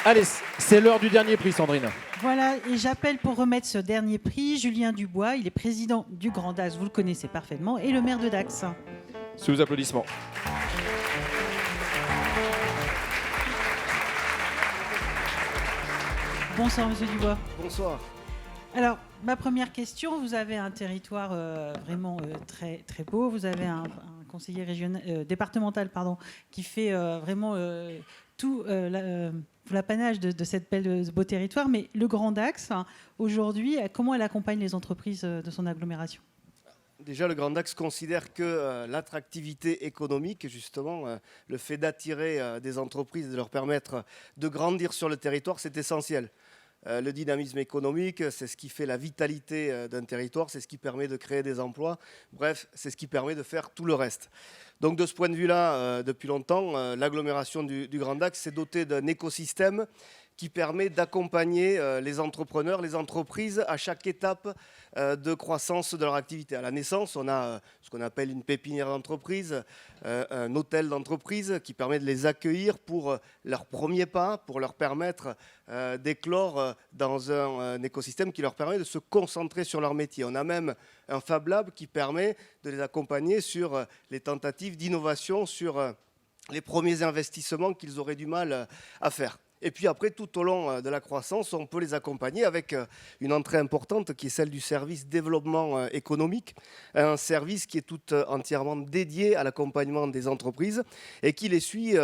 Allez, c'est l'heure du dernier prix, Sandrine. Voilà, et j'appelle pour remettre ce dernier prix Julien Dubois. Il est président du Grand Dax, vous le connaissez parfaitement, et le maire de Dax. Sous vos applaudissements. Bonsoir, monsieur Dubois. Bonsoir. Alors, ma première question, vous avez un territoire vraiment très, très beau. Vous avez un conseiller régional, départemental qui fait vraiment tout l'apanage de ce beau territoire. Mais le Grand Dax, aujourd'hui, comment elle accompagne les entreprises de son agglomération ? Déjà, le Grand Dax considère que l'attractivité économique, justement, le fait d'attirer des entreprises, de leur permettre de grandir sur le territoire, c'est essentiel. Le dynamisme économique, c'est ce qui fait la vitalité d'un territoire, c'est ce qui permet de créer des emplois. Bref, c'est ce qui permet de faire tout le reste. Donc de ce point de vue-là, depuis longtemps, l'agglomération du Grand Dax s'est dotée d'un écosystème qui permet d'accompagner les entrepreneurs, les entreprises à chaque étape de croissance de leur activité. À la naissance, on a ce qu'on appelle une pépinière d'entreprise, un hôtel d'entreprise qui permet de les accueillir pour leur premier pas, pour leur permettre d'éclore dans un écosystème qui leur permet de se concentrer sur leur métier. On a même un Fab Lab qui permet de les accompagner sur les tentatives d'innovation, sur les premiers investissements qu'ils auraient du mal à faire. Et puis après, tout au long de la croissance, on peut les accompagner avec une entrée importante qui est celle du service développement économique, un service qui est tout entièrement dédié à l'accompagnement des entreprises et qui les suit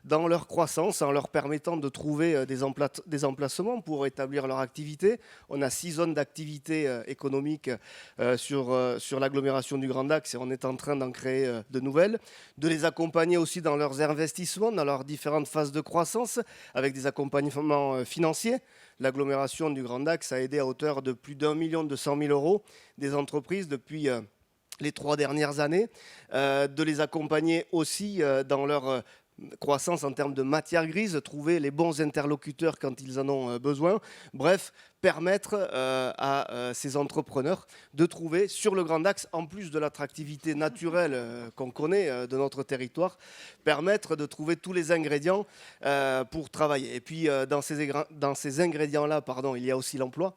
dans leur croissance en leur permettant de trouver des emplacements pour établir leur activité. On a 6 zones d'activité économique sur l'agglomération du Grand Dax et on est en train d'en créer de nouvelles, de les accompagner aussi dans leurs investissements, dans leurs différentes phases de croissance, avec des accompagnements financiers. L'agglomération du Grand Dax a aidé à hauteur de plus d'1 200 000 € des entreprises depuis les 3 dernières années, de les accompagner aussi dans leur croissance en termes de matière grise, trouver les bons interlocuteurs quand ils en ont besoin. Bref, permettre à ces entrepreneurs de trouver sur le Grand Dax, en plus de l'attractivité naturelle qu'on connaît de notre territoire, permettre de trouver tous les ingrédients pour travailler. Et puis dans ces ingrédients-là, il y a aussi l'emploi.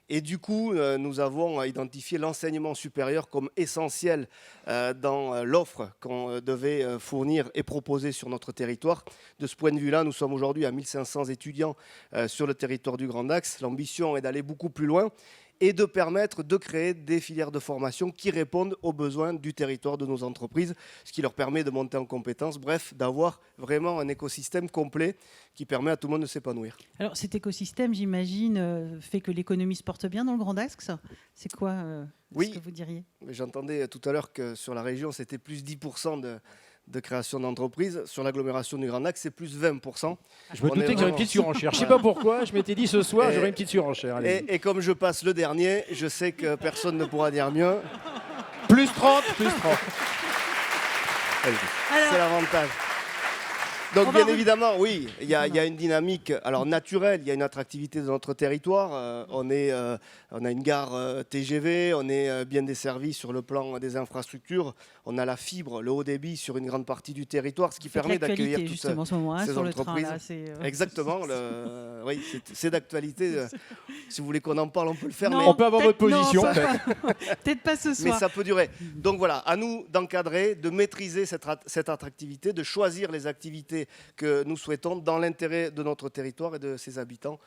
Et du coup, nous avons identifié l'enseignement supérieur comme essentiel dans l'offre qu'on devait fournir et proposer sur notre territoire. De ce point de vue-là, nous sommes aujourd'hui à 1500 étudiants sur le territoire du Grand Dax. L'ambition est d'aller beaucoup plus loin et de permettre de créer des filières de formation qui répondent aux besoins du territoire de nos entreprises, ce qui leur permet de monter en compétences, bref, d'avoir vraiment un écosystème complet qui permet à tout le monde de s'épanouir. Alors cet écosystème, j'imagine, fait que l'économie se porte bien dans le Grand Dax. C'est quoi ce que vous diriez ? J'entendais tout à l'heure que sur la région, c'était plus 10% de création d'entreprises. Sur l'agglomération du Grand Dax, c'est plus 20%. Je me doutais que j'aurais une petite surenchère. Je ne sais pas pourquoi, je m'étais dit ce soir, j'aurais une petite surenchère. Et comme je passe le dernier, je sais que personne ne pourra dire mieux. Plus 30, plus 30. C'est l'avantage. Donc bien évidemment, oui, il y a une dynamique naturelle, il y a une attractivité de notre territoire. On a une gare TGV, on est bien desservi sur le plan des infrastructures. On a la fibre, le haut débit sur une grande partie du territoire, ce qui permet d'accueillir toutes ces entreprises. Exactement, oui, c'est d'actualité. Si vous voulez qu'on en parle, on peut le faire. Non, mais on peut avoir votre position. Peut-être pas ce soir. Mais ça peut durer. Donc voilà, à nous d'encadrer, de maîtriser cette attractivité, de choisir les activités que nous souhaitons dans l'intérêt de notre territoire et de ses habitants.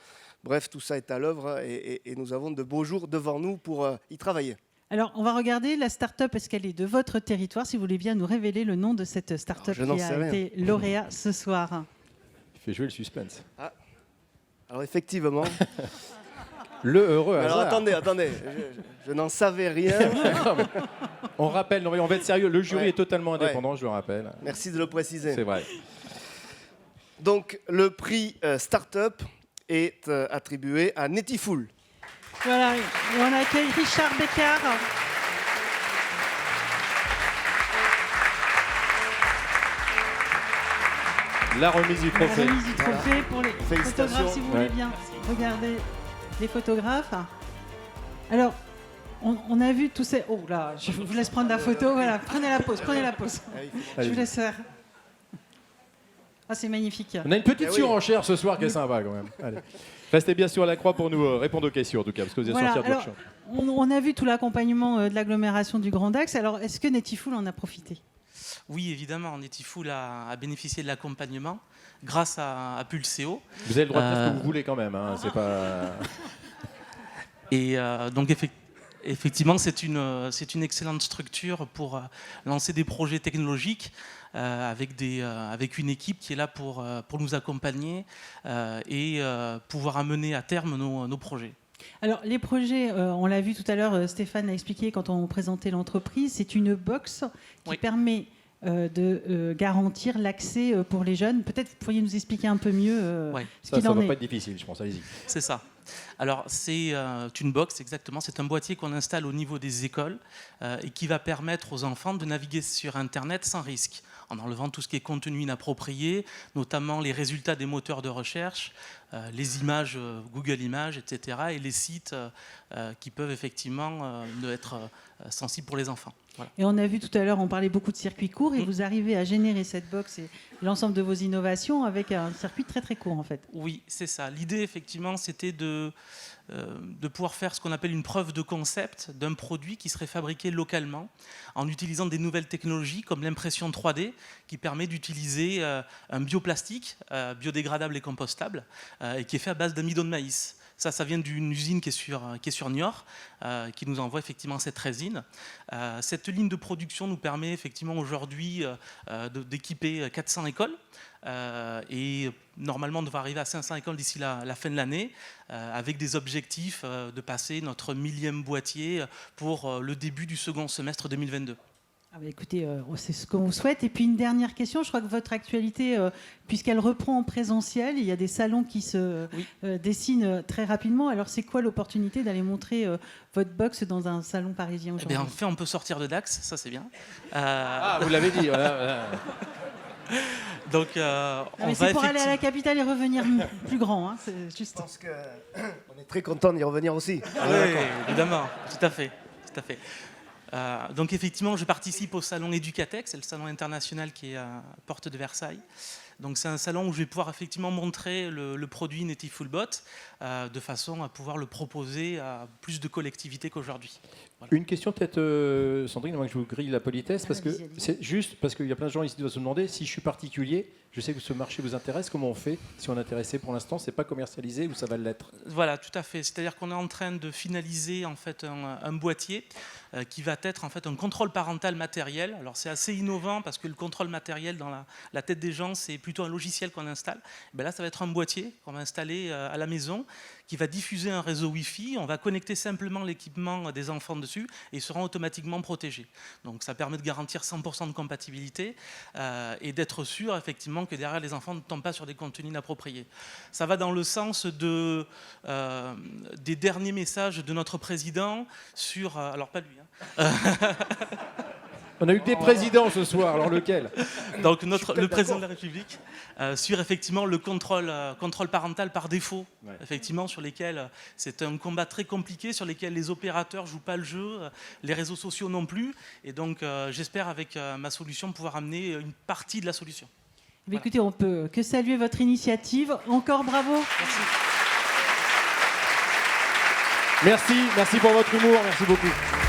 Bref, tout ça est à l'œuvre et nous avons de beaux jours devant nous pour y travailler. Alors, on va regarder la start-up. Est-ce qu'elle est de votre territoire ? Si vous voulez bien nous révéler le nom de cette start-up qui a été lauréat ce soir. Il fait jouer le suspense. Ah. Alors effectivement... Le heureux hasard. Alors attendez, je n'en savais rien. On rappelle, non, on va être sérieux, le jury est totalement indépendant, je le rappelle. Merci de le préciser. C'est vrai. Donc le prix Start-up est attribué à Netiful. Voilà, et on accueille Richard Bécard. La remise du trophée. La remise du trophée pour les photographes, si vous voulez bien regarder les photographes. Alors, on a vu tous ces... Oh là, je vous laisse prendre la photo. Voilà, prenez la pause. Je vous laisse faire. Ah, c'est magnifique. On a une petite Eh oui. surenchère ce soir qui est sympa quand même. Allez. Restez bien sur la croix pour nous répondre aux questions en tout cas, parce que vous êtes Voilà, sortir de votre alors, champ. on a vu tout l'accompagnement de l'agglomération du Grand Dax. Alors, est-ce que Netiful en a profité? Oui, évidemment, Netiful a bénéficié de l'accompagnement grâce à Pulseo. Vous avez le droit de faire ce que vous voulez quand même. Hein, c'est pas... Et donc, effectivement, c'est une excellente structure pour lancer des projets technologiques avec une équipe qui est là pour nous accompagner et pouvoir amener à terme nos projets. Alors, les projets, on l'a vu tout à l'heure, Stéphane a expliqué quand on présentait l'entreprise, c'est une box qui Oui. permet de garantir l'accès pour les jeunes. Peut-être vous pourriez nous expliquer un peu mieux Ouais. ce Ça qu'il en va est. pas être difficile, je pense. Allez-y. C'est ça. Alors, c'est une box, exactement. C'est un boîtier qu'on installe au niveau des écoles et qui va permettre aux enfants de naviguer sur Internet sans risque, en enlevant tout ce qui est contenu inapproprié, notamment les résultats des moteurs de recherche, les images Google Images, etc. et les sites qui peuvent effectivement être sensibles pour les enfants. Voilà. Et on a vu tout à l'heure, on parlait beaucoup de circuits courts et vous arrivez à générer cette box et l'ensemble de vos innovations avec un circuit très très court en fait. Oui, c'est ça. L'idée, effectivement, c'était de pouvoir faire ce qu'on appelle une preuve de concept d'un produit qui serait fabriqué localement en utilisant des nouvelles technologies comme l'impression 3D qui permet d'utiliser un bioplastique biodégradable et compostable et qui est fait à base d'amidon de maïs. Ça vient d'une usine qui est sur Niort, qui nous envoie effectivement cette résine. Cette ligne de production nous permet effectivement aujourd'hui d'équiper 400 écoles et normalement on devrait arriver à 500 écoles d'ici la fin de l'année avec des objectifs de passer notre 1000e boîtier pour le début du second semestre 2022. Ah bah écoutez, c'est ce qu'on vous souhaite. Et puis une dernière question, je crois que votre actualité, puisqu'elle reprend en présentiel, il y a des salons qui se dessinent très rapidement. Alors c'est quoi l'opportunité d'aller montrer votre box dans un salon parisien Eh aujourd'hui? bien, en fait, on peut sortir de Dax, ça c'est bien. Ah, vous l'avez dit. Voilà. Donc, Mais c'est pour aller à la capitale et revenir plus grand. Hein, c'est juste... Je pense qu'on est très content d'y revenir aussi. Oui, évidemment, tout à fait. Donc effectivement, je participe au salon Educatex, c'est le salon international qui est à Porte de Versailles. Donc c'est un salon où je vais pouvoir effectivement montrer le produit Netifulbot de façon à pouvoir le proposer à plus de collectivités qu'aujourd'hui. Voilà. Une question peut-être, Sandrine, avant que je vous grille la politesse, parce que c'est juste parce qu'il y a plein de gens ici qui doivent se demander si je suis particulier. Je sais que ce marché vous intéresse. Comment on fait si on est intéressé? Pour l'instant, c'est pas commercialisé ou ça va l'être? Voilà, tout à fait. C'est-à-dire qu'on est en train de finaliser en fait un boîtier qui va être en fait un contrôle parental matériel. Alors c'est assez innovant parce que le contrôle matériel dans la tête des gens, c'est plutôt un logiciel qu'on installe. Et bien là, ça va être un boîtier qu'on va installer à la maison qui va diffuser un réseau Wi-Fi. On va connecter simplement l'équipement des enfants dessus et ils seront automatiquement protégés. Donc ça permet de garantir 100% de compatibilité et d'être sûr effectivement que derrière les enfants ne tombent pas sur des contenus inappropriés. Ça va dans le sens des derniers messages de notre président sur... alors pas lui, hein. On a eu que des présidents ce soir, alors lequel? Donc le président de la République sur effectivement le contrôle parental par défaut, effectivement sur lesquels c'est un combat très compliqué, sur lesquels les opérateurs jouent pas le jeu, les réseaux sociaux non plus, et donc j'espère avec ma solution pouvoir amener une partie de la solution. Voilà. Écoutez, on peut que saluer votre initiative. Encore bravo. Merci. Merci pour votre humour, merci beaucoup.